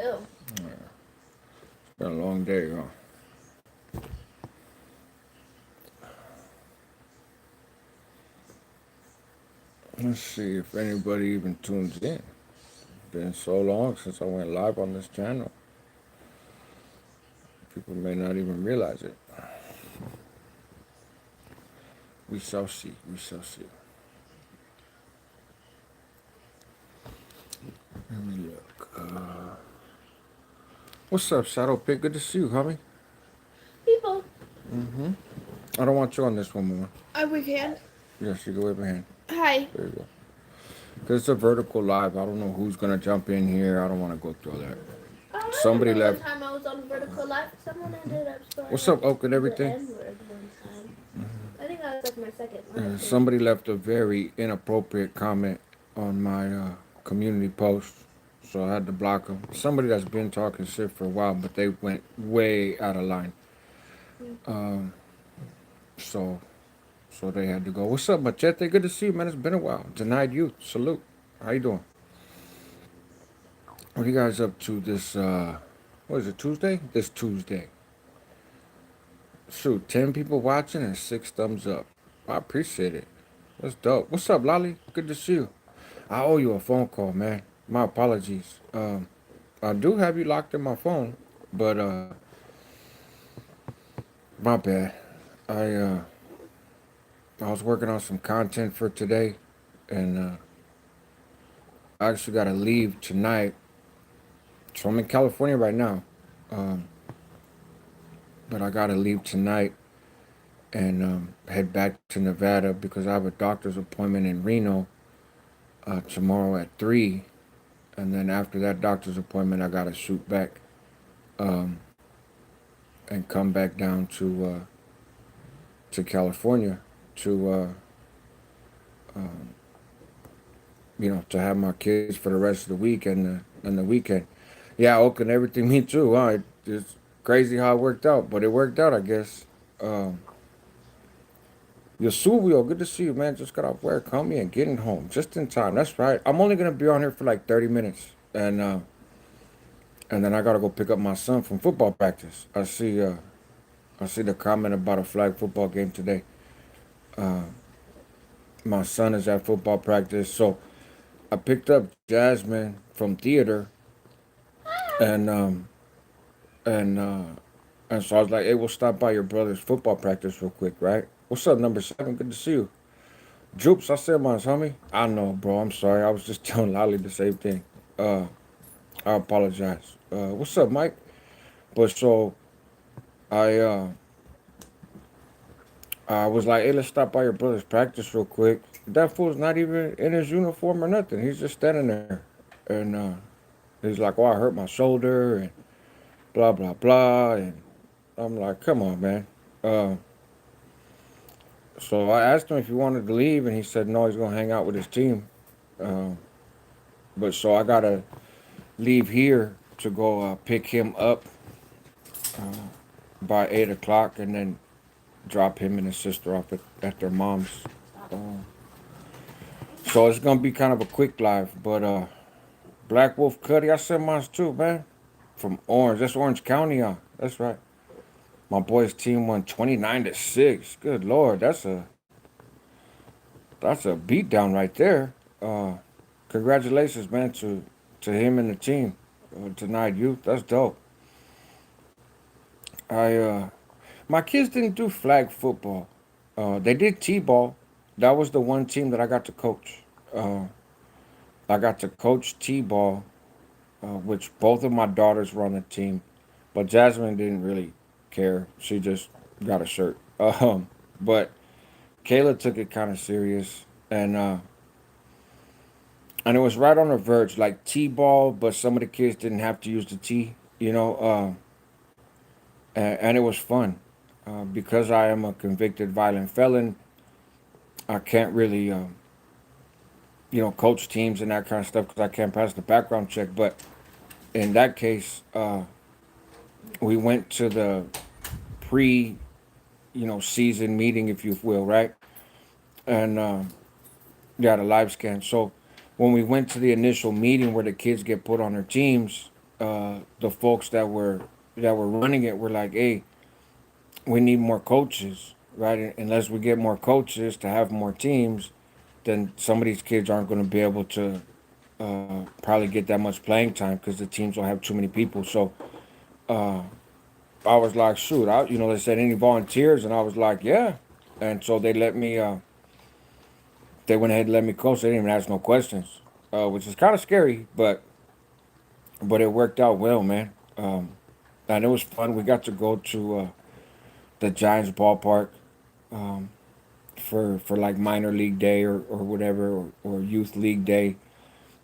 It's been a long day, huh? Let's see if anybody even tunes in. Been so long since I went live on this channel. People may not even realize it. We shall see. We shall see. Let me look. What's up, Shadow Pig? Good to see you, homie. People. Mm-hmm. I don't want you on this one, Mama. We can. Yes, you can wave a hand. Hi. There you go. Because it's a vertical live. I don't know who's going to jump in here. I don't want to go through all that. I Somebody remember left. one time I was on Vertical Life. Someone ended up spelling What's up, Oak and the everything? N-word one time. I think that was like my second live. Somebody left a very inappropriate comment on my community post, so I had to block them. Somebody that's been talking shit for a while, but they went way out of line. Um, so, so they had to go. What's up, Machete? Good to see you, man. It's been a while. Denied youth. Salute. How you doing? What are you guys up to this? What is it? Tuesday? This Tuesday. Shoot, 10 people watching and 6 thumbs up. I appreciate it. That's dope. What's up, Lolly? Good to see you. I owe you a phone call, man. My apologies. I do have you locked in my phone, but my bad. I uh, I was working on some content for today, and I actually got to leave tonight. So I'm in California right now, um, but I got to leave tonight and head back to Nevada because I have a doctor's appointment in Reno tomorrow at 3. And then after that doctor's appointment, I got to shoot back um, and come back down to California to um, to have my kids for the rest of the week and the weekend. Yeah, Oakland, everything. Me too. Huh? It's crazy how it worked out, but it worked out, I guess. Um, Yasuvio, good to see you, man. Just got off work, homie, and getting home just in time. That's right. I'm only gonna be on here for like 30 minutes, and then I gotta go pick up my son from football practice. I see the comment about a flag football game today. Uh, my son is at football practice, so I picked up Jasmine from theater, and and uh, and so I was like, "Hey, we'll stop by your brother's football practice real quick, right?" What's up, number 7? Good to see you. Droops, I said mine's, homie. I know, bro. I'm sorry. I was just telling Lolly the same thing. Uh, I apologize. What's up, Mike? But so I uh, I was like, "Hey, let's stop by your brother's practice real quick." That fool's not even in his uniform or nothing. He's just standing there, and he's like, "Oh, I hurt my shoulder," and blah blah blah, and I'm like, "Come on, man." Uh, so I asked him if he wanted to leave, and he said no, he's gonna hang out with his team. Uh, but so I gotta leave here to go pick him up uh, by 8 o'clock, and then drop him and his sister off at their mom's. Uh, so it's gonna be kind of a quick live, but Black Wolf Cuddy, I sent mine too, man. From Orange, that's Orange County, that's right. My boys' team won 29-6. Good lord, that's a beatdown right there. Uh, Congratulations, man, to him and the team. Tonight, youth, that's dope. I My kids didn't do flag football. They did t-ball. That was the one team that I got to coach. Uh, I got to coach t-ball, which both of my daughters were on the team, but Jasmine didn't really care. She just got a shirt. But Kayla took it kind of serious, and it was right on the verge, like t-ball, but some of the kids didn't have to use the t, and it was fun. Because I am a convicted violent felon, I can't really, coach teams and that kind of stuff because I can't pass the background check. But in that case, we went to the pre, season meeting, if you will, right? And yeah, the live scan. So when we went to the initial meeting where the kids get put on their teams, the folks that were running it were like, "Hey, we need more coaches, right? And unless we get more coaches to have more teams, then some of these kids aren't going to be able to probably get that much playing time because the teams will have too many people." So I was like, "Shoot, they said any volunteers," and I was like, "Yeah." And so they let me. They went ahead and let me coach. They didn't even ask no questions, which is kind of scary, but it worked out well, man. And it was fun. We got to go to the Giants ballpark for like minor league day or whatever or youth league day,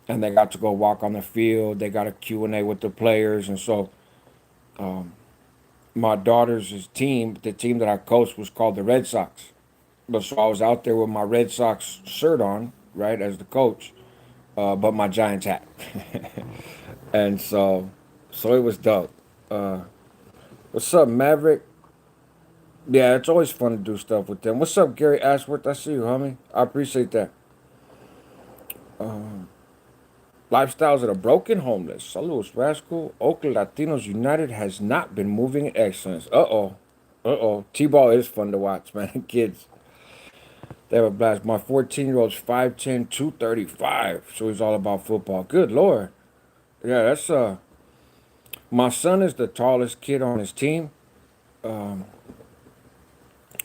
and they got to go walk on the field. They got a Q&A with the players, and so my daughter's team, the team that I coached, was called the Red Sox. But so I was out there with my Red Sox shirt on, right, as the coach, but my Giants hat, and so it was dope. Uh, what's up, Maverick? Yeah, it's always fun to do stuff with them. What's up, Gary Ashworth? I see you, homie. I appreciate that. Lifestyles of the broken homeless. Saludos, Rascal. Oakland Latinos United has not been moving in excellence. Uh-oh. Uh-oh. T-ball is fun to watch, man. Kids, they have a blast. My 14-year-old's 5'10", 235, so he's all about football. Good Lord. Yeah, that's. My son is the tallest kid on his team.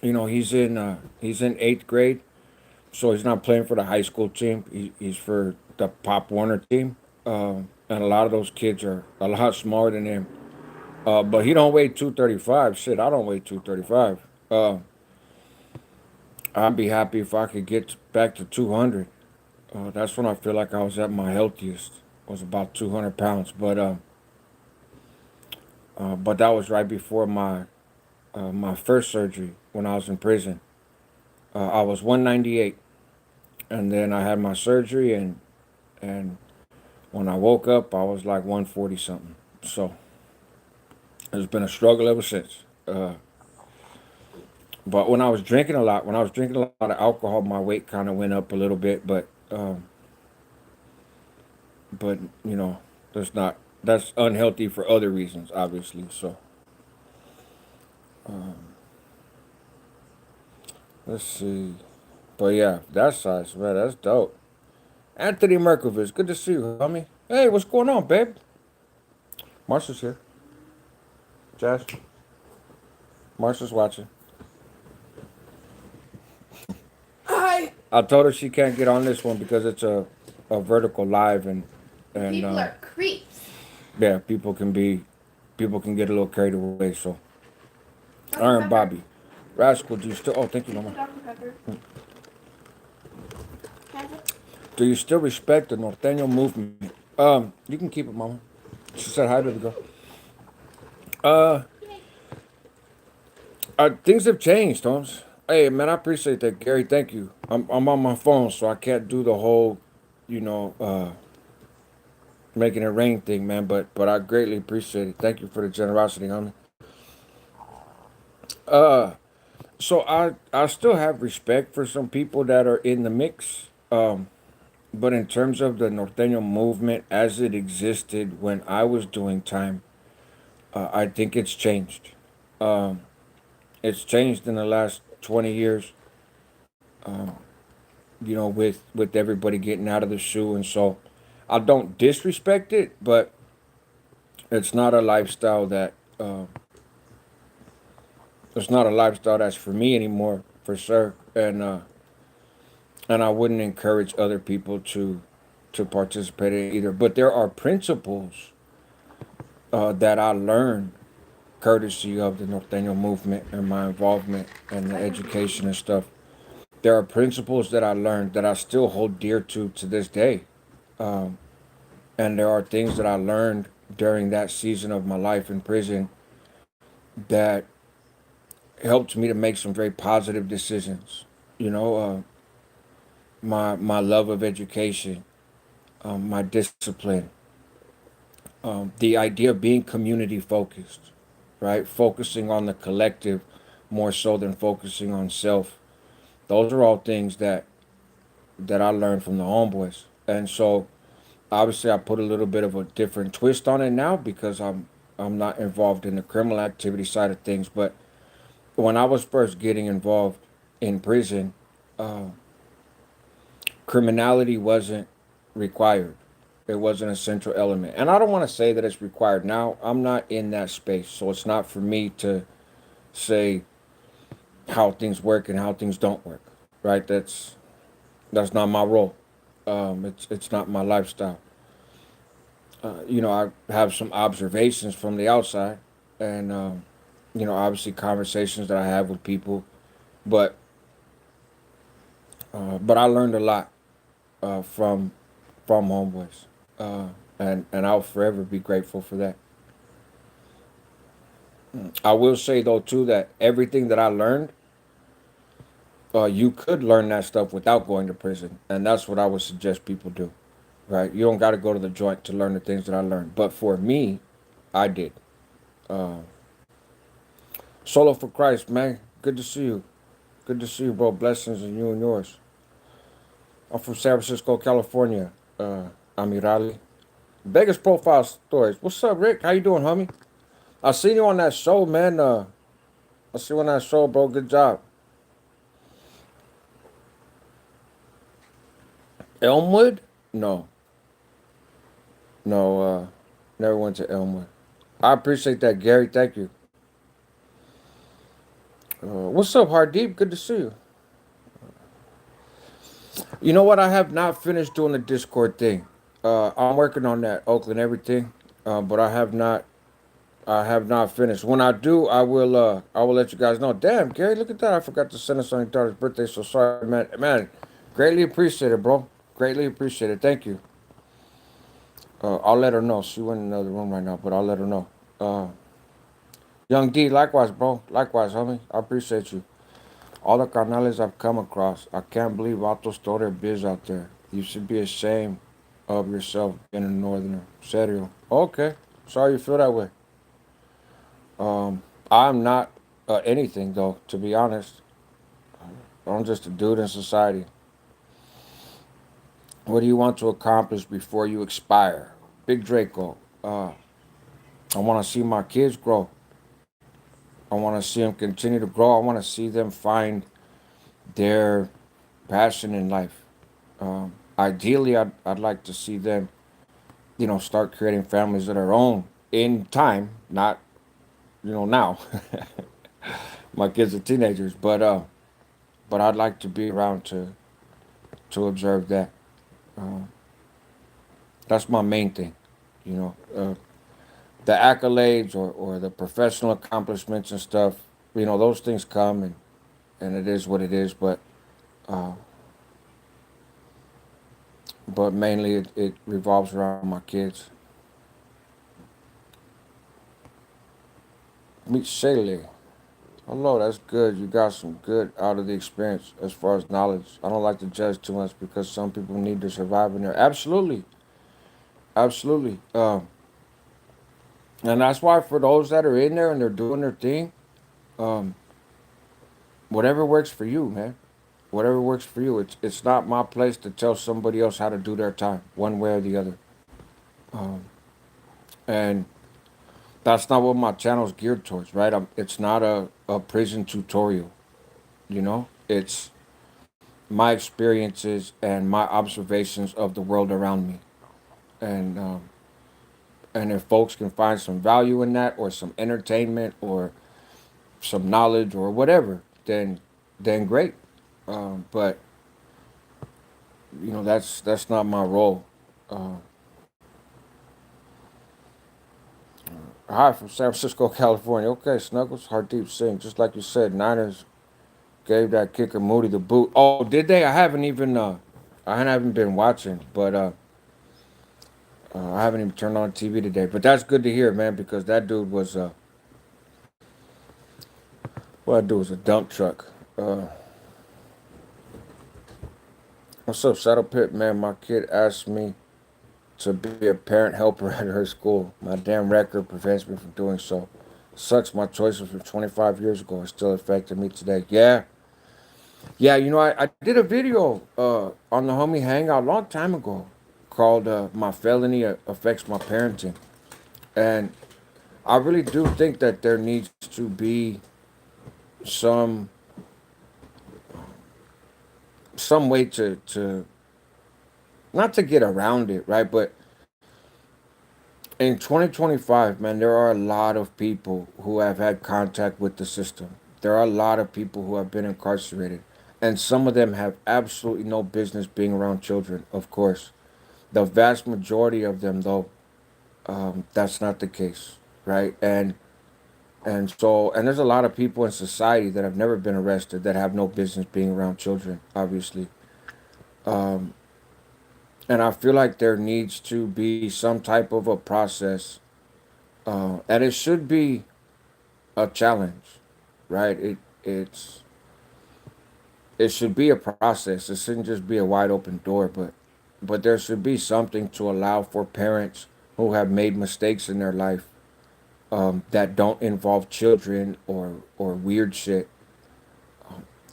He's in eighth grade, so he's not playing for the high school team. He's for the Pop Warner team. And a lot of those kids are a lot smaller than him. But he don't weigh 235. Shit, I don't weigh 235. I'd be happy if I could get back to 200. That's when I feel like I was at my healthiest. Was about 200 pounds. But that was right before my first surgery when I was in prison. I was 198, and then I had my surgery, and when I woke up, I was like 140 something. So it's been a struggle ever since. But when I was drinking a lot of alcohol, my weight kind of went up a little bit. But that's not that's unhealthy for other reasons, obviously. So let's see. But yeah, that size, man, that's dope. Anthony Merkovich, good to see you, homie. Hey, what's going on, babe? Marsha's here. Jazz, Marsha's watching. Hi. I told her she can't get on this one because it's a vertical live and People are creeps. yeah, people can get a little carried away. So Dr. Iron Pepper. Bobby, Rascal, do you still? Oh, thank you, Mama. Dr. Pepper. Have it? Do you still respect the Norteño movement? You can keep it, Mama. She said hi to the girl. Uh, Yay. things have changed, Holmes. Hey, man, I appreciate that, Gary. Thank you. I'm on my phone, so I can't do the whole, you know, making it rain thing, man. But I greatly appreciate it. Thank you for the generosity, homie. Uh, so I still have respect for some people that are in the mix. But in terms of the Norteño movement as it existed when I was doing time, I think it's changed. Um, it's changed in the last 20 years. With everybody getting out of the shoe, and so I don't disrespect it, but it's not a lifestyle that it's not a lifestyle that's for me anymore, for sure. And I wouldn't encourage other people to participate in it either. But there are principles that I learned courtesy of the Norteño movement and my involvement and the education and stuff. There are principles that I learned that I still hold dear to this day. Um, and there are things that I learned during that season of my life in prison that helped me to make some very positive decisions. You know, my love of education, my discipline, the idea of being community focused, right? Focusing on the collective more so than focusing on self. Those are all things that I learned from the homeboys. And so Obviously, I put a little bit of a different twist on it now because I'm not involved in the criminal activity side of things. But when I was first getting involved in prison, uh, criminality wasn't required. It wasn't a central element. And I don't want to say that it's required now. I'm not in that space. So it's not for me to say how things work and how things don't work. Right? That's not my role. It's not my lifestyle. I have some observations from the outside, and obviously conversations that I have with people. But but I learned a lot from homeboys, uh, and I'll forever be grateful for that. I will say though too that everything that I learned, you could learn that stuff without going to prison, and that's what I would suggest people do. Right? You don't got to go to the joint to learn the things that I learned. But for me, I did. Uh, Solo for Christ, man. Good to see you. Good to see you, bro. Blessings in you and yours. I'm from San Francisco, California. Amirali. Vegas profile stories. What's up, Rick? How you doing, homie? I seen you on that show, man. I see you on that show, bro. Good job. Elmwood? No, no. Never went to Elmwood. I appreciate that, Gary. Thank you. What's up, Hardeep? Good to see you. You know what? I have not finished doing the Discord thing. I'm working on that Oakland everything, but I have not finished. When I do, I will let you guys know. Damn, Gary, look at that! I forgot to send us on your daughter's birthday. So sorry, man. Man, greatly appreciate it, bro. Greatly appreciate it. Thank you. I'll let her know. She went in another room right now, but I'll let her know. Uh, Young D, likewise, bro. Likewise, homie. I appreciate you. All the carnales I've come across, I can't believe Vatos throw their biz out there. You should be ashamed of yourself being a northerner. Serio. Okay. Sorry you feel that way. I'm not anything, though, to be honest. I'm just a dude in society. What do you want to accomplish before you expire? Big Draco. I want to see my kids grow. I want to see them continue to grow. I want to see them find their passion in life. Ideally, I'd like to see them, start creating families of their own in time, not, now. My kids are teenagers, but I'd like to be around to observe that. Uh, that's my main thing, you know. The accolades or the professional accomplishments and stuff, those things come and it is what it is. Uh, but mainly it revolves around my kids. Meet Shaylee. Hello, that's good. You got some good out of the experience as far as knowledge. I don't like to judge too much because some people need to survive in there. Absolutely, absolutely. And that's why for those that are in there and they're doing their thing, um, whatever works for you, man. Whatever works for you. It's not my place to tell somebody else how to do their time, one way or the other. Um, and that's not what my channel's geared towards, right? It's not a prison tutorial, It's my experiences and my observations of the world around me. And and if folks can find some value in that or some entertainment or some knowledge or whatever, then great. But that's not my role. Uh, Hi from San Francisco, California. Okay, Snuggles, Hardeep Singh. Just like you said, Niners gave that kicker Moody the boot. Oh, did they? I haven't been watching, but I haven't even turned on TV today. But that's good to hear, man, because that dude was what that dude was a dump truck. What's up, Saddle Pit, man? My kid asked me to be a parent helper at her school. My damn record prevents me from doing so. Sucks. My choices from 25 years ago are still affecting me today. Yeah, yeah. I did a video on the homie Hangout a long time ago called "My Felony Affects My Parenting," and I really do think that there needs to be some some way to not to get around it, right? But in 2025, man, there are a lot of people who have had contact with the system. There are a lot of people who have been incarcerated, and some of them have absolutely no business being around children. Of course, the vast majority of them, though, that's not the case, right? And there's a lot of people in society that have never been arrested that have no business being around children, obviously. Um, and I feel like there needs to be some type of a process, and it should be a challenge, right? It's it should be a process. It shouldn't just be a wide open door, but there should be something to allow for parents who have made mistakes in their life, that don't involve children or weird shit,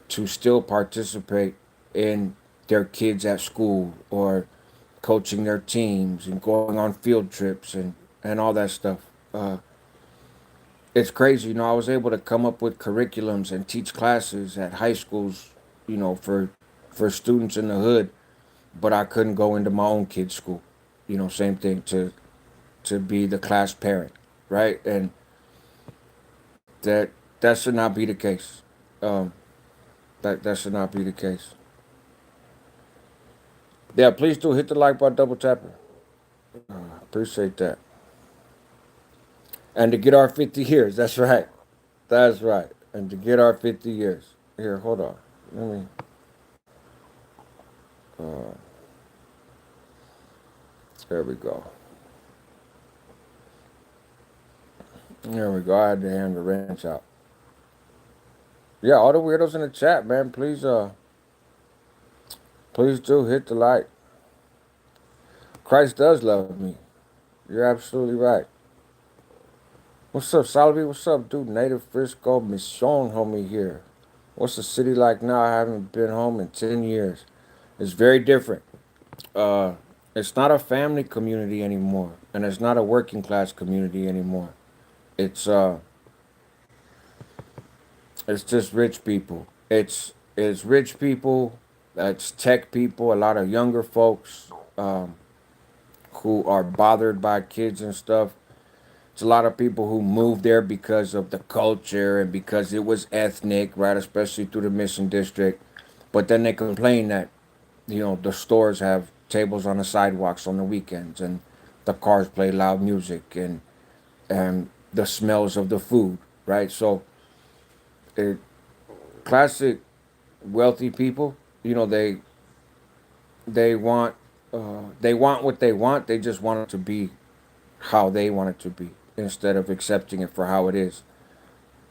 to still participate in their kids at school or coaching their teams and going on field trips and all that stuff. Uh, it's crazy, I was able to come up with curriculums and teach classes at high schools, for students in the hood, but I couldn't go into my own kid's school. Same thing, to be the class parent, right? And that that should not be the case. Um, that should not be the case. Yeah, please do hit the like button, double tapping. Appreciate that. And to get our 50 years, that's right. That's right. And to get our 50 years. Here, hold on. Let me. Uh, there we go. There we go. I had to hand the wrench out. Yeah, all the weirdos in the chat, man. Please do hit the like. Christ does love me. You're absolutely right. What's up, Salvi? What's up, dude? Native Frisco Mission, homie here. What's the city like now? I haven't been home in 10 years. It's very different. Uh, it's not a family community anymore, and it's not a working class community anymore. It's uh, it's just rich people. It's rich people. It's tech people. A lot of younger folks, who are bothered by kids and stuff. It's a lot of people who moved there because of the culture and because it was ethnic, right? Especially through the Mission District. But then they complain that the stores have tables on the sidewalks on the weekends, and the cars play loud music, and the smells of the food, right? So, it, classic wealthy people, they want they want what they want. They just want it to be how they want it to be instead of accepting it for how it is.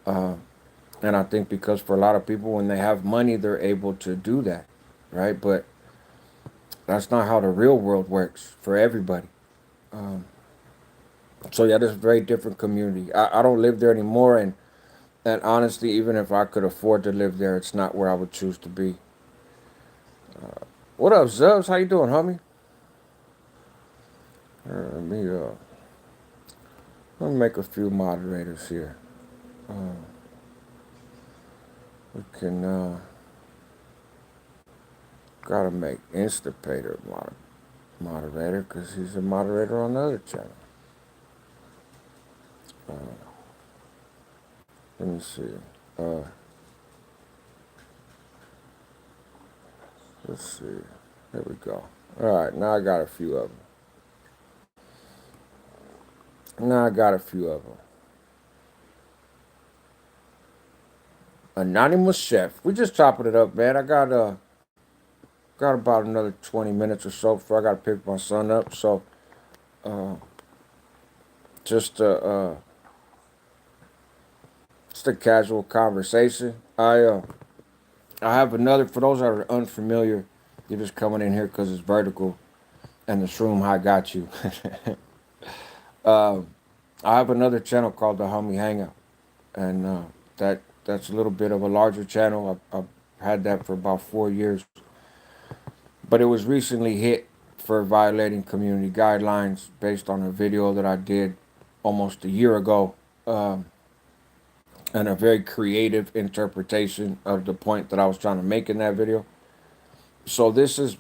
Uh, and I think because for a lot of people, when they have money, they're able to do that, right? But that's not how the real world works for everybody. Um, so yeah, this is a very different community. I don't live there anymore, and honestly, even if I could afford to live there, it's not where I would choose to be. What up, Zubs? How you doing, homie? Let me make a few moderators here. Uh, we can gotta make Instapater moderator because he's a moderator on the other channel. Uh, let me see. Uh, let's see. There we go. All right, now I got a few of them. Anonymous chef. We just chopping it up, man. I got about another 20 minutes or so before I got to pick my son up. So, uh, just just a casual conversation. I have another for those that are unfamiliar. You're just coming in here because it's vertical, and the shroom high got you. um, I have another channel called the Homie Hangout, and that's a little bit of a larger channel. I've had that for about 4 years, but it was recently hit for violating community guidelines based on a video that I did almost a year ago, um, and a very creative interpretation of the point that I was trying to make in that video. So this is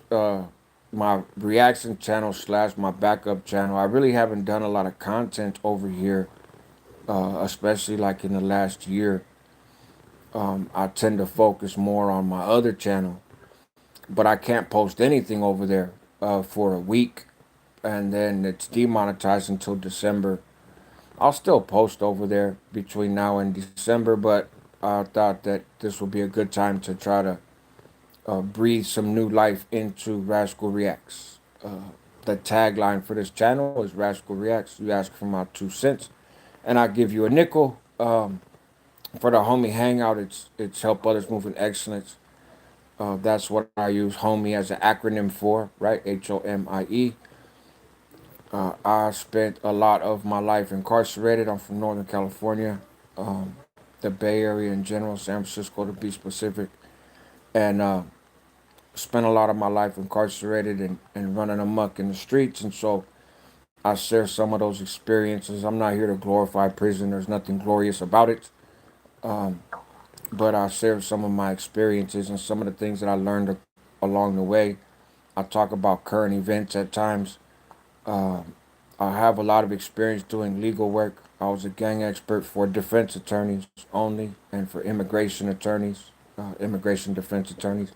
my reaction channel slash my backup channel. I really haven't done a lot of content over here, especially like in the last year. I tend to focus more on my other channel, but I can't post anything over there for a week, and then it's demonetized until December. I'll still post over there between now and December, but I thought that this would be a good time to try to breathe some new life into Rascal Reacts. The tagline for this channel is Rascal Reacts. You ask for my 2 cents, and I give you a nickel. For the homie hangout, it's help others move in excellence. That's what I use homie as an acronym for, right? HOMIE. I spent a lot of my life incarcerated. I'm from Northern California, the Bay Area in general, San Francisco to be specific, and spent a lot of my life incarcerated and running amok in the streets. And so I share some of those experiences. I'm not here to glorify prison, there's nothing glorious about it. Um, but I share some of my experiences and some of the things that I learned along the way. I talk about current events at times. I have a lot of experience doing legal work. I was a gang expert for defense attorneys only and for immigration attorneys, immigration defense attorneys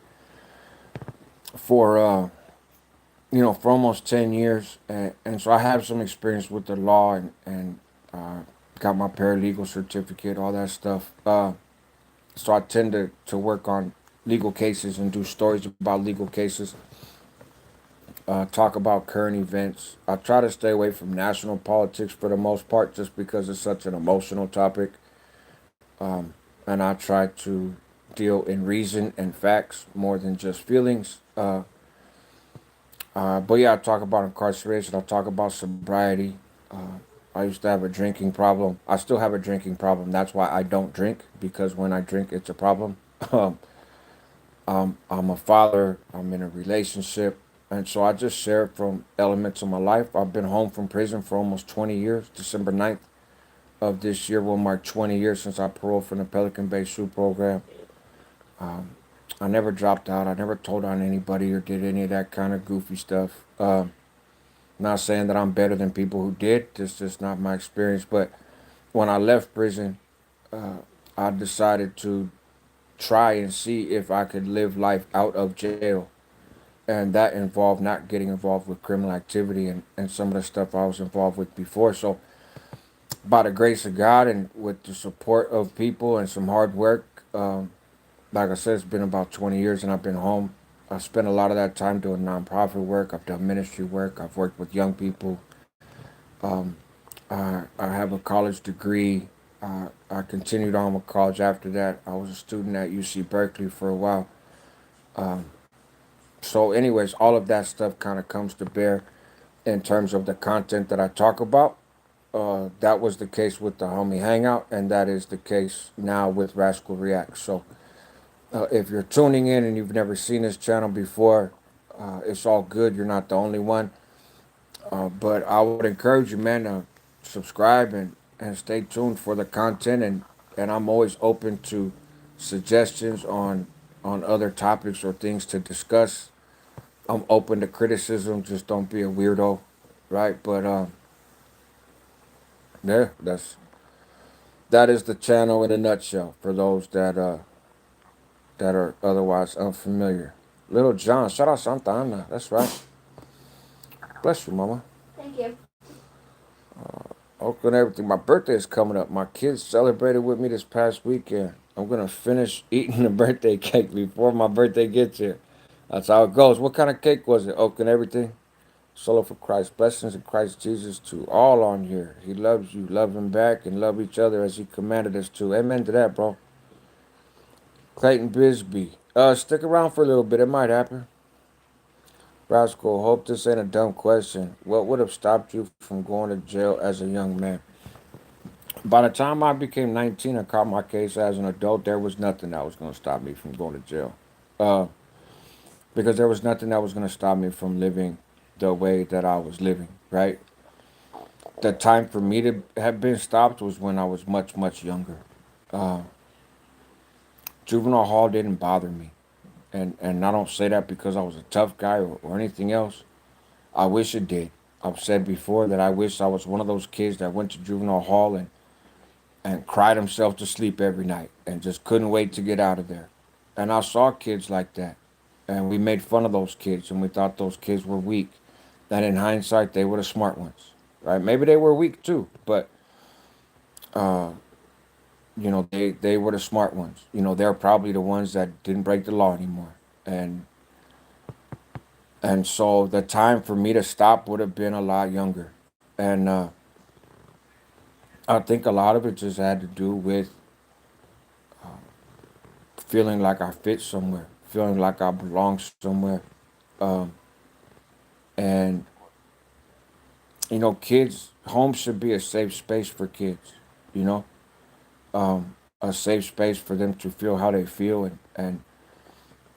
for for almost 10 years, and so I have some experience with the law and got my paralegal certificate, all that stuff. So I tend to work on legal cases and do stories about legal cases. Talk about current events. I try to stay away from national politics for the most part, just because it's such an emotional topic. And I try to deal in reason and facts more than just feelings. But yeah, I talk about incarceration. I talk about sobriety. I used to have a drinking problem. I still have a drinking problem. That's why I don't drink, because when I drink, it's a problem. Um, I'm a father. I'm in a relationship. And so I just share from elements of my life. I've been home from prison for almost 20 years. December 9th of this year will mark 20 years since I paroled from the Pelican Bay SU program. Um, I never dropped out. I never told on anybody or did any of that kind of goofy stuff. Not saying that I'm better than people who did. That's just not my experience. But when I left prison, uh, I decided to try and see if I could live life out of jail. And that involved not getting involved with criminal activity and some of the stuff I was involved with before. So, by the grace of God and with the support of people and some hard work, like I said, it's been about 20 years and I've been home. I spent a lot of that time doing nonprofit work. I've done ministry work. I've worked with young people. Um, I have a college degree. I continued on with college after that. I was a student at UC Berkeley for a while. Um, so, anyways, all of that stuff kind of comes to bear in terms of the content that I talk about. That was the case with the homie hangout, and that is the case now with Rascal Reacts. So, if you're tuning in and you've never seen this channel before, it's all good. You're not the only one. But I would encourage you, man, to subscribe and stay tuned for the content. And I'm always open to suggestions on other topics or things to discuss. I'm open to criticism. Just don't be a weirdo, right? But yeah, that is the channel in a nutshell for those that are otherwise unfamiliar. Little John, shout out Santa Ana. That's right. Bless you, Mama. Thank you. Oakland, everything. My birthday is coming up. My kids celebrated with me this past weekend. I'm gonna finish eating the birthday cake before my birthday gets here. That's how it goes. What kind of cake was it? Oakland, everything. Solo for Christ. Blessings in Christ Jesus to all on here. He loves you. Love him back and love each other as he commanded us to. Amen to that, bro. Clayton Bisbee. Stick around for a little bit. It might happen. Rascal, hope this ain't a dumb question. What would have stopped you from going to jail as a young man? By the time I became 19 and caught my case as an adult, there was nothing that was going to stop me from going to jail. Uh, because there was nothing that was going to stop me from living the way that I was living, right? The time for me to have been stopped was when I was much, much younger. Uh, Juvenile hall didn't bother me. And I don't say that because I was a tough guy or anything else. I wish it did. I've said before that I wish I was one of those kids that went to juvenile hall and cried himself to sleep every night and just couldn't wait to get out of there. And I saw kids like that. And we made fun of those kids and we thought those kids were weak. That in hindsight, they were the smart ones. Right? Maybe they were weak too, but uh, they were the smart ones. They're probably the ones that didn't break the law anymore. And and so the time for me to stop would have been a lot younger. And I think a lot of it just had to do with feeling like I fit somewhere, feeling like I belong somewhere. Um, and kids, home should be a safe space for kids. You know, a safe space for them to feel how they feel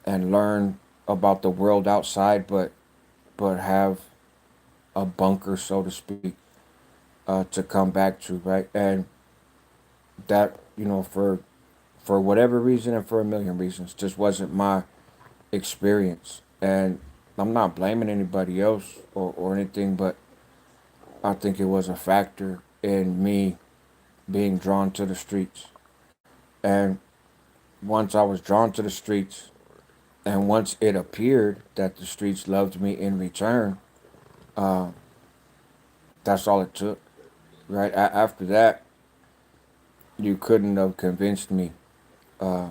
and learn about the world outside, but have a bunker, so to speak, to come back to, right? And that for whatever reason and for a million reasons, just wasn't my experience. And I'm not blaming anybody else or anything, but I think it was a factor in me being drawn to the streets. And once I was drawn to the streets, and once it appeared that the streets loved me in return, uh, that's all it took, right? After that, you couldn't have convinced me uh,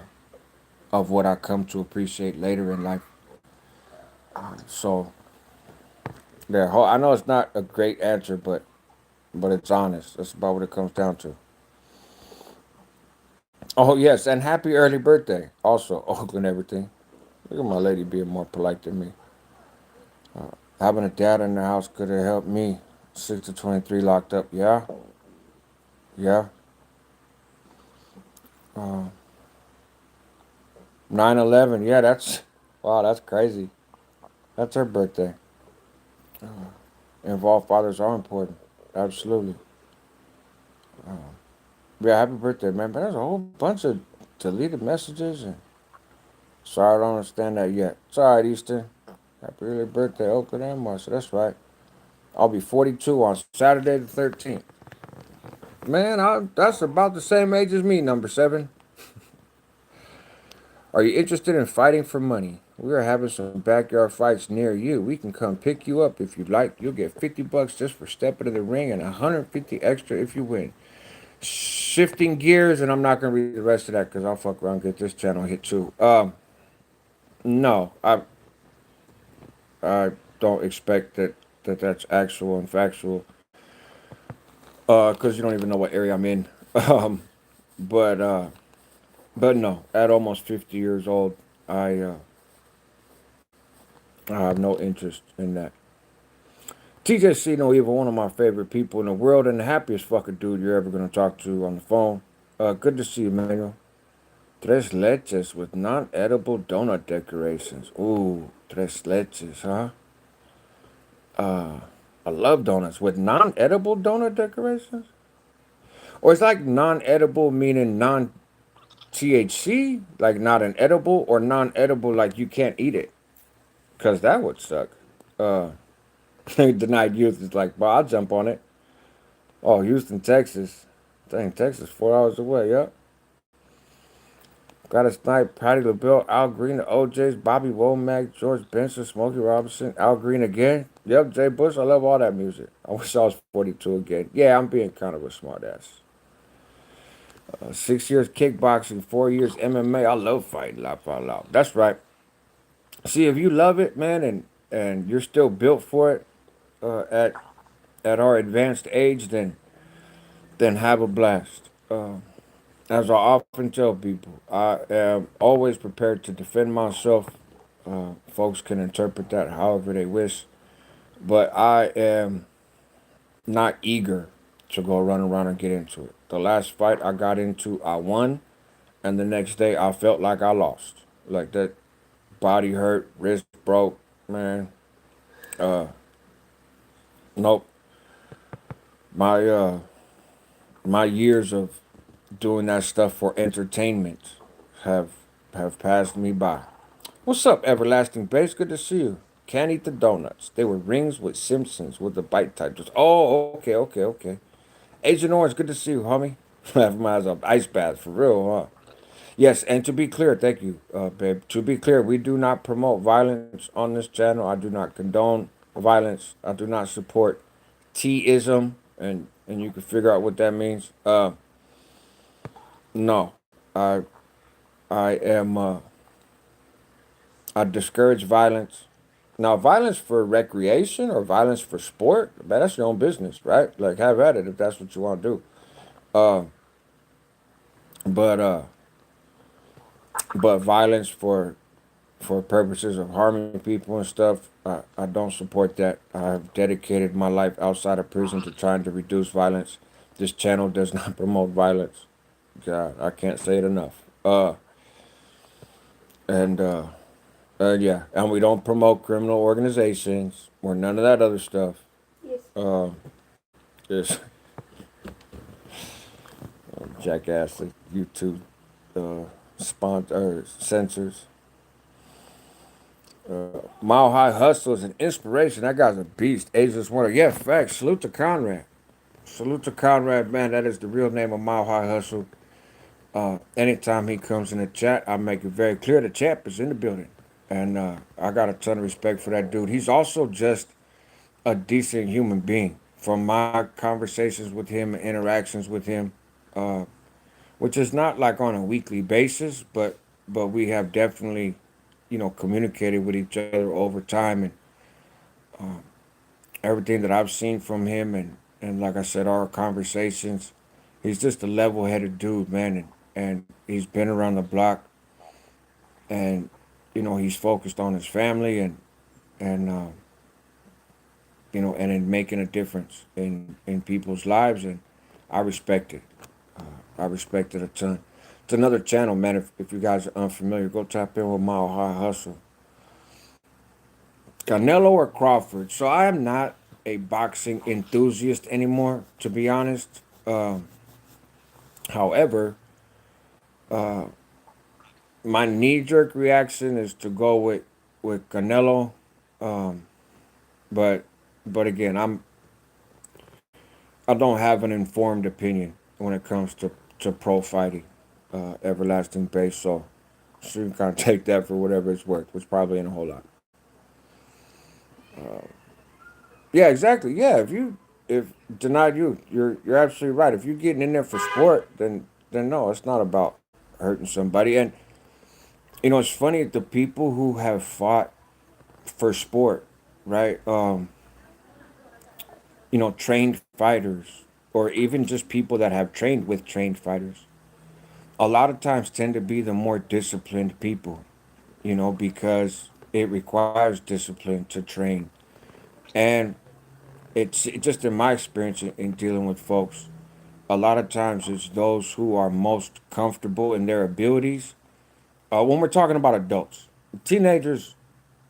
of what I come to appreciate later in life. So, yeah, I know it's not a great answer, but it's honest. That's about what it comes down to. Oh yes, and happy early birthday, also Oakland everything. Look at my lady being more polite than me. Having a dad in the house could have helped me. 6 to 23 locked up. Yeah, yeah. Uh, 9/11. Yeah, that's wow. That's crazy. That's her birthday. Involved fathers are important. Absolutely. Yeah, happy birthday, man. But there's a whole bunch of deleted messages and sorry, I don't understand that yet. It's alright, Easton. Happy early birthday, Oakland and Marshall. That's right. I'll be 42 on Saturday the 13th. Man, that's about the same age as me, number seven. Are you interested in fighting for money? We are having some backyard fights near you. We can come pick you up if you'd like. You'll get $50 just for stepping to the ring and 150 extra if you win. Shifting gears, and I'm not gonna read the rest of that because I'll fuck around and get this channel hit too. No, I don't expect that's actual and factual. Because you don't even know what area I'm in. Um, but uh, but no, at almost 50 years old, I have no interest in that. TJC No Evil, one of my favorite people in the world and the happiest fucking dude you're ever gonna talk to on the phone. Good to see you, Manuel. Tres leches with non-edible donut decorations. Ooh, tres leches, huh? Uh, I love donuts with non-edible donut decorations. Or it's like non-edible meaning non-THC, like not an edible, or non-edible like you can't eat it, cause that would suck. Uh, Denied youth is like, well, I'll jump on it. Oh, Houston, Texas. Dang, Texas, 4 hours away. Yep. Got a snipe, Patty LaBelle, Al Green, the OJs, Bobby Womack, George Benson, Smokey Robinson, Al Green again. Yep, Jay Bush. I love all that music. I wish I was 42 again. Yeah, I'm being kind of a smartass. 6 years kickboxing, 4 years MMA. I love fighting, laugh out loud. That's right. See, if you love it, man, and you're still built for it at our advanced age, then have a blast. As I often tell people, I am always prepared to defend myself. Folks can interpret that however they wish, but I am not eager to go run around and get into it. The last fight I got into, I won, and the next day I felt like I lost. Like that body hurt, wrist broke, man. Nope. My my years of doing that stuff for entertainment have have passed me by. What's up, Everlasting Base? Good to see you. Can't eat the donuts. They were rings with Simpsons with the bite types. Oh, okay. Agent Orange, good to see you, homie. That reminds me of ice bath for real, huh? Yes, and to be clear, thank you, babe. To be clear, we do not promote violence on this channel. I do not condone violence. I do not support T-ism, and you can figure out what that means. No, I am I discourage violence. Now, violence for recreation or violence for sport, man, that's your own business, right? Like, have at it if that's what you want to do. Uh, but uh, but violence for purposes of harming people and stuff, I don't support that. I have dedicated my life outside of prison to trying to reduce violence. This channel does not promote violence. God, I can't say it enough. And yeah, and we don't promote criminal organizations or none of that other stuff. Yes. Uh, this jackass YouTube sponsor censors. Mile High Hustle is an inspiration. That guy's a beast. Ageless Wonder. Yeah, facts. Salute to Conrad. Salute to Conrad, man. That is the real name of Mile High Hustle. Anytime he comes in the chat, I make it very clear the champ is in the building. And I got a ton of respect for that dude. He's also just a decent human being. From my conversations with him and interactions with him, uh, which is not like on a weekly basis, but we have definitely, communicated with each other over time, and everything that I've seen from him, and like I said, our conversations, he's just a level-headed dude, man, and he's been around the block, and he's focused on his family and in making a difference in people's lives, and I respect it. I respect it a ton. It's another channel, man. If you guys are unfamiliar, go tap in with Mile High Hustle. Canelo or Crawford? So I am not a boxing enthusiast anymore, to be honest. However, my knee jerk reaction is to go with Canelo. Um, but but again, I don't have an informed opinion when it comes to pro fighting, everlasting base. So you can kind of take that for whatever it's worth, which probably ain't a whole lot. Yeah, exactly. Yeah, if denied you're absolutely right. If you're getting in there for sport, then no, it's not about hurting somebody. And it's funny, the people who have fought for sport, right? Trained fighters, or even just people that have trained with trained fighters, a lot of times tend to be the more disciplined people, because it requires discipline to train. And just in my experience in dealing with folks, a lot of times it's those who are most comfortable in their abilities. When we're talking about adults, teenagers,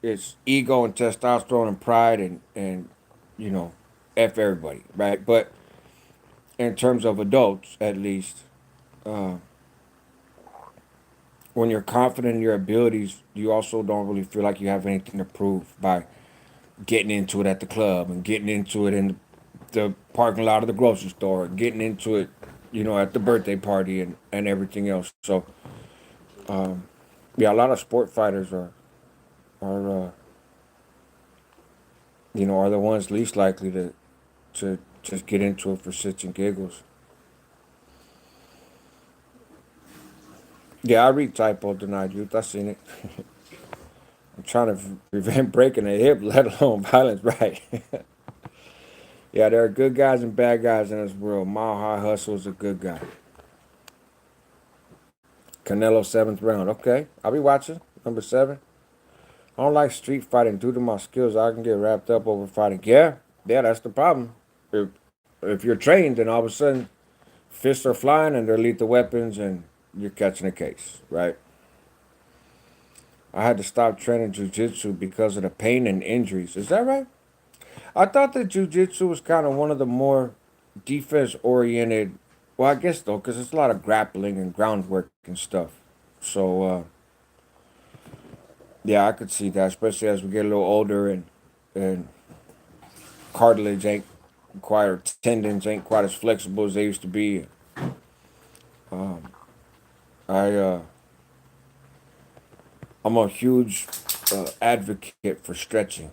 it's ego and testosterone and pride and you know, f everybody, right? But in terms of adults, at least, uh, when you're confident in your abilities, you also don't really feel like you have anything to prove by getting into it at the club and getting into it in the parking lot of the grocery store, getting into it, at the birthday party and everything else. So, yeah, a lot of sport fighters are are the ones least likely to just get into it for shits and giggles. Yeah, I read typo denied youth. I seen it. I'm trying to prevent breaking a hip, let alone violence. Right. Yeah, there are good guys and bad guys in this world. Mile High Hustle is a good guy. Canelo seventh round. Okay, I'll be watching. Number seven. I don't like street fighting due to my skills. I can get wrapped up over fighting. Yeah, that's the problem. If you're trained, then all of a sudden fists are flying and they're lethal weapons, and you're catching a case, right? I had to stop training jujitsu because of the pain and injuries. Is that right? I thought that jujitsu was kind of one of the more defense oriented. Well, I guess though, because it's a lot of grappling and groundwork and stuff. So yeah, I could see that, especially as we get a little older and cartilage ain't quite, or tendons ain't quite as flexible as they used to be. I I'm a huge advocate for stretching.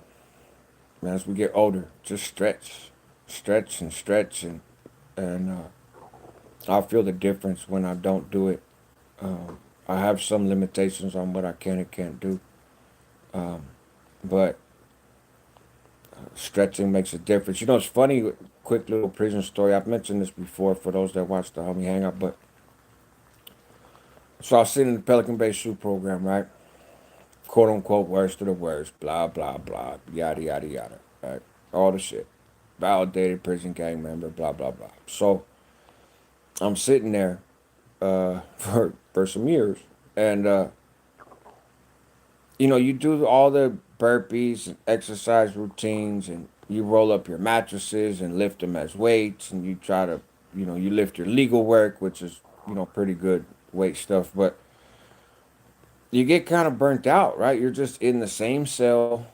As we get older, just stretch and stretch and I feel the difference when I don't do it. I have some limitations on what I can and can't do, but stretching makes a difference. You know, it's funny. Quick little prison story. I've mentioned this before for those that watch the Homie Hangout, but so I was sitting in the Pelican Bay Shoe program, right? Quote unquote worst of the worst, blah blah blah, yada yada yada, right? All the shit, validated prison gang member, blah blah blah. So I'm sitting there for some years, and you know, you do all the burpees and exercise routines, and you roll up your mattresses and lift them as weights, and you try to, you know, you lift your legal work, which is, you know, pretty good weight stuff, but you get kind of burnt out, right? You're just in the same cell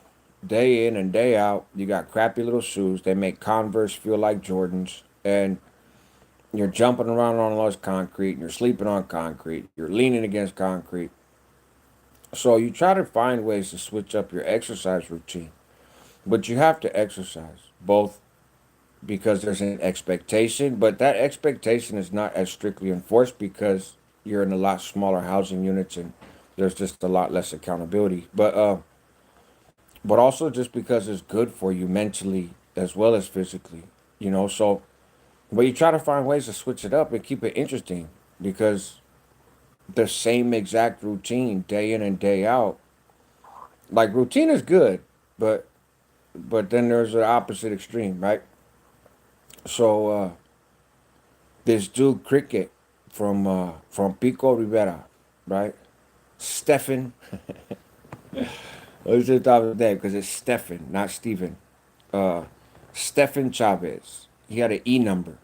day in and day out. You got crappy little shoes. They make Converse feel like Jordans, and you're jumping around on all this concrete, and you're sleeping on concrete. You're leaning against concrete. So you try to find ways to switch up your exercise routine, but you have to exercise both because there's an expectation, but that expectation is not as strictly enforced because you're in a lot smaller housing units and there's just a lot less accountability. But also just because it's good for you mentally as well as physically, you know. So, but you try to find ways to switch it up and keep it interesting because the same exact routine day in and day out, like routine is good, but then there's the opposite extreme, right? So this dude Cricket from Pico Rivera, right? Stefan. Let's just stop with that because it's Stefan, not Stephen. Uh, Stefan Chavez. He had an E number.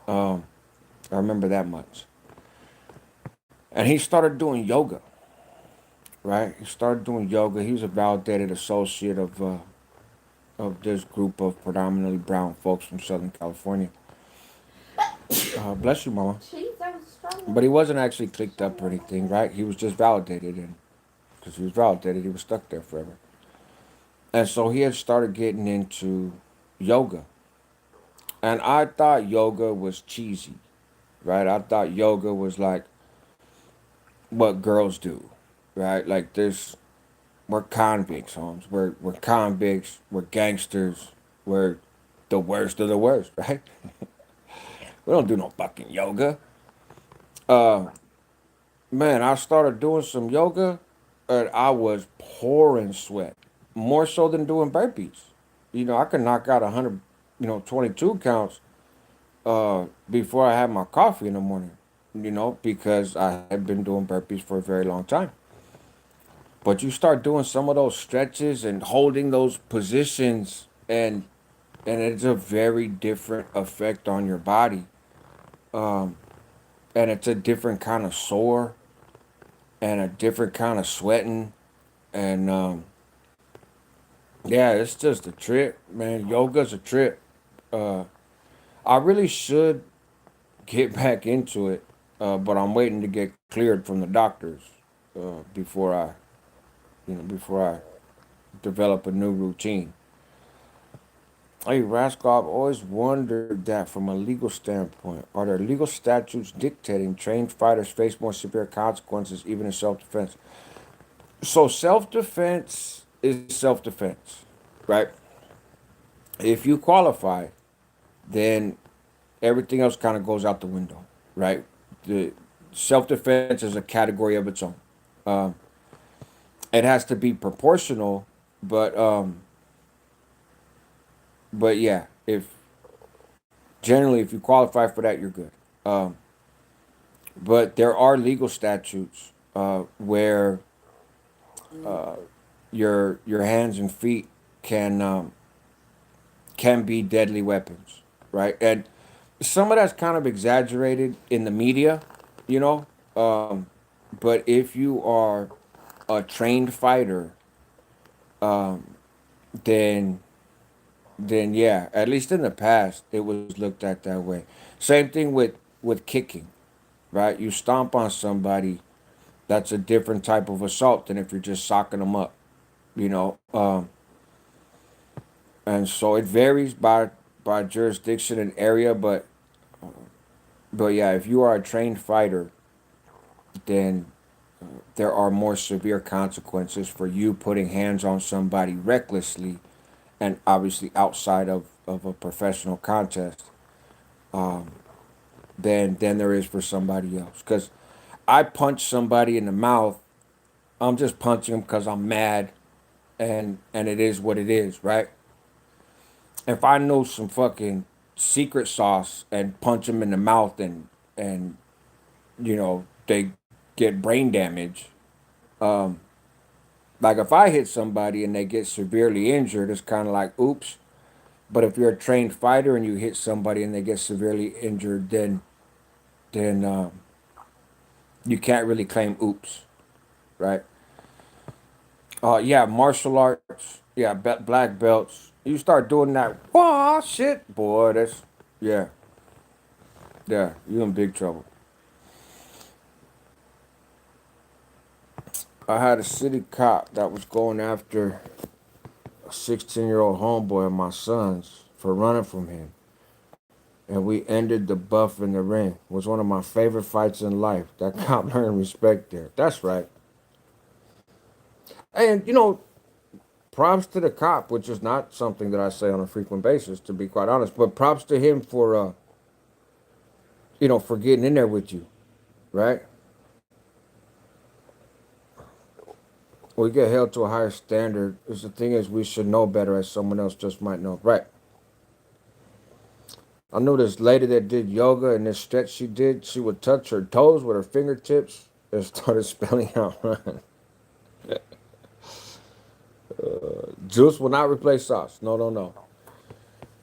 Um, I remember that much. And he started doing yoga, right? He started doing yoga. He was a validated associate of this group of predominantly brown folks from Southern California. Bless you, mama. Jeez, that was strong. But he wasn't actually clicked up or anything, right? He was just validated, and because he was validated, he was stuck there forever. And so he had started getting into yoga. And I thought yoga was cheesy, right? I thought yoga was like what girls do, right? Like this, we're convicts, Holmes. We're convicts. We're gangsters. We're the worst of the worst, right? We don't do no fucking yoga. Uh, Man, I started doing some yoga, and I was pouring sweat, more so than doing burpees. You know, I could knock out 100, 22 counts before I had my coffee in the morning. You know, because I had been doing burpees for a very long time. But you start doing some of those stretches and holding those positions, and it's a very different effect on your body. Um, and it's a different kind of sore and a different kind of sweating. And yeah, it's just a trip, man. Yoga's a trip. Uh, I really should get back into it, but I'm waiting to get cleared from the doctors before I develop a new routine. Hey, Rascal, I've always wondered that from a legal standpoint. Are there legal statutes dictating trained fighters face more severe consequences even in self-defense? So self-defense is self-defense, right? If you qualify, then everything else kind of goes out the window, right? The self-defense is a category of its own. Um, it has to be proportional, but yeah, if generally if you qualify for that, you're good. Um, but there are legal statutes where your hands and feet can can be deadly weapons, right? And some of that's kind of exaggerated in the media, you know. But if you are a trained fighter, then yeah, at least in the past, it was looked at that way. Same thing with kicking, right? You stomp on somebody, that's a different type of assault than if you're just socking them up, you know. And so it varies by jurisdiction and area, but yeah, if you are a trained fighter, then there are more severe consequences for you putting hands on somebody recklessly and obviously outside of a professional contest than there is for somebody else. Because I punch somebody in the mouth, I'm just punching them because I'm mad, and it is what it is, right? If I know some fucking secret sauce and punch them in the mouth and they get brain damage, like if I hit somebody and they get severely injured, it's kind of like oops. But if you're a trained fighter and you hit somebody and they get severely injured, then you can't really claim oops, right? Yeah, martial arts, yeah, black belts. You start doing that, wah, shit, boy. Yeah, yeah, you in big trouble. I had a city cop that was going after a 16-year-old homeboy of my son's for running from him. And we ended the buff in the ring. It was one of my favorite fights in life. That cop learned respect there. That's right. And, props to the cop, which is not something that I say on a frequent basis, to be quite honest. But props to him for getting in there with you, right? We get held to a higher standard. Is the thing is, we should know better, as someone else just might know, right? I knew this lady that did yoga, and this stretch she did, she would touch her toes with her fingertips and started spelling out run. Juice will not replace sauce. No, no, no.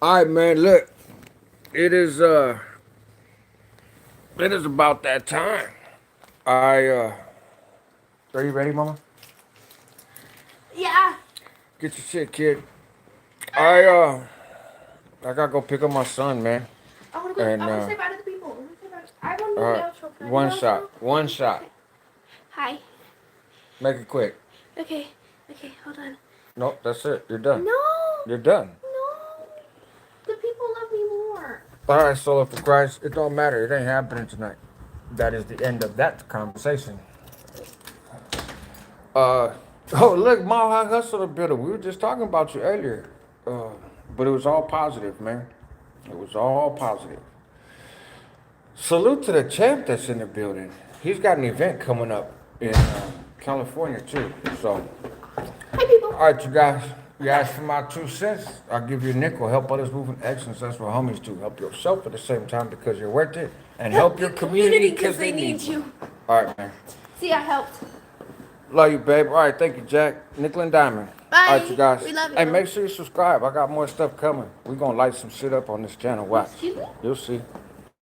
All right, man. Look, it is about that time. I are you ready, Mama? Yeah. Get your shit, kid. I gotta go pick up my son, man. I want to go. And I want to say bye to the people. I want to all do the right, outro. Can I do one the shot, outro? one shot. Okay. Hi. Make it quick. Okay. Okay. Hold on. Nope, that's it. You're done. No. You're done. No. The people love me more. All right, Solar for Christ. It don't matter. It ain't happening tonight. That is the end of that conversation. Oh, look, Mile High Hustler builder. We were just talking about you earlier. Uh, but it was all positive, man. It was all positive. Salute to the champ that's in the building. He's got an event coming up in California, too. So, Hi, people. all right, you guys. You asked for my 2 cents. I'll give you a nickel. Help others move in excellence. That's what homies do. Help yourself at the same time because you're worth it. And help your community because they need you. All right, man. See, I helped. Love you, babe. All right, thank you, Jack. Nickel and Diamond. Bye. All right, you guys. We love you. Hey, make sure you subscribe. I got more stuff coming. We're going to light some shit up on this channel. Watch. Excuse me? You'll see.